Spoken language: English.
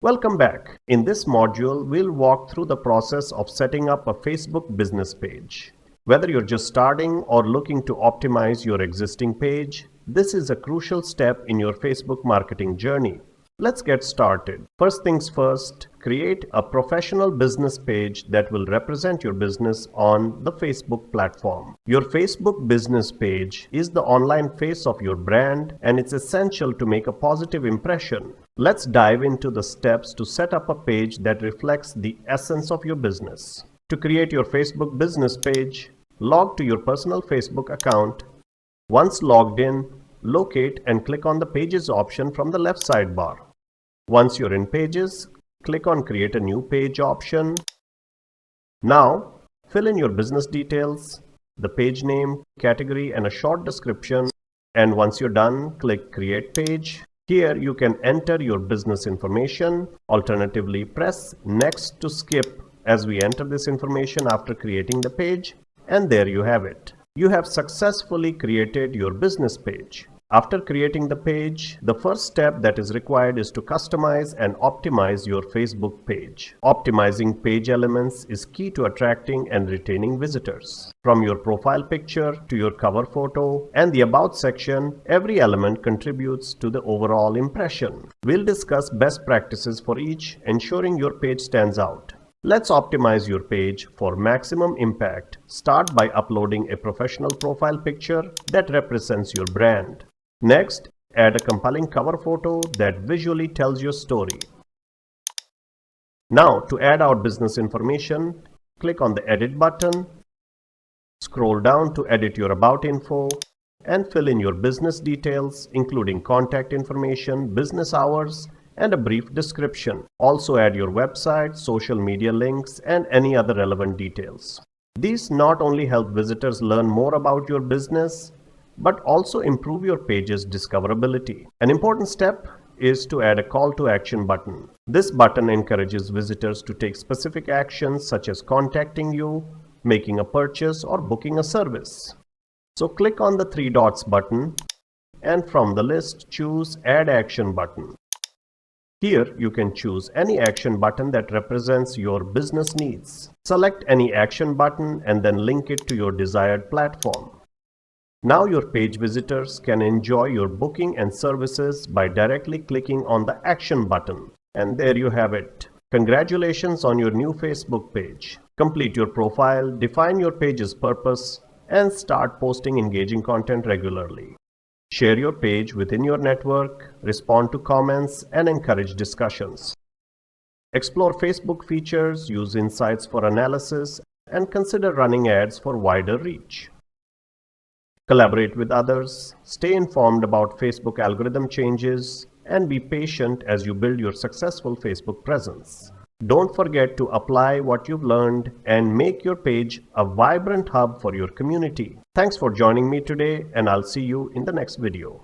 Welcome back. In this module, we'll walk through the process of setting up a Facebook business page. Whether you're just starting or looking to optimize your existing page, this is a crucial step in your Facebook marketing journey. Let's get started. First things first, create a professional business page that will represent your business on the Facebook platform. Your Facebook business page is the online face of your brand, and it's essential to make a positive impression. Let's dive into the steps to set up a page that reflects the essence of your business. To create your Facebook business page, log to your personal Facebook account. Once logged in, locate and click on the Pages option from the left sidebar. Once you're in Pages, click on Create a New Page option. Now, fill in your business details, the page name, category, and a short description. And once you're done, click Create Page. Here you can enter your business information. Alternatively, press Next to skip as we enter this information after creating the page. And there you have it. You have successfully created your business page. After creating the page, the first step that is required is to customize and optimize your Facebook page. Optimizing page elements is key to attracting and retaining visitors. From your profile picture to your cover photo and the About section, every element contributes to the overall impression. We'll discuss best practices for each, ensuring your page stands out. Let's optimize your page for maximum impact. Start by uploading a professional profile picture that represents your brand. Next, add a compelling cover photo that visually tells your story. Now, to add our business information, click on the Edit button, scroll down to edit your About info, and fill in your business details, including contact information, business hours, and a brief description. Also add your website, social media links, and any other relevant details. These not only help visitors learn more about your business, but also improve your page's discoverability. An important step is to add a call to action button. This button encourages visitors to take specific actions such as contacting you, making a purchase, or booking a service. So click on the three dots button and from the list choose Add Action button. Here you can choose any action button that represents your business needs. Select any action button and then link it to your desired platform. Now your page visitors can enjoy your booking and services by directly clicking on the action button. And there you have it. Congratulations on your new Facebook page. Complete your profile, define your page's purpose, and start posting engaging content regularly. Share your page within your network, respond to comments, and encourage discussions. Explore Facebook features, use insights for analysis, and consider running ads for wider reach. Collaborate with others, stay informed about Facebook algorithm changes, and be patient as you build your successful Facebook presence. Don't forget to apply what you've learned and make your page a vibrant hub for your community. Thanks for joining me today, and I'll see you in the next video.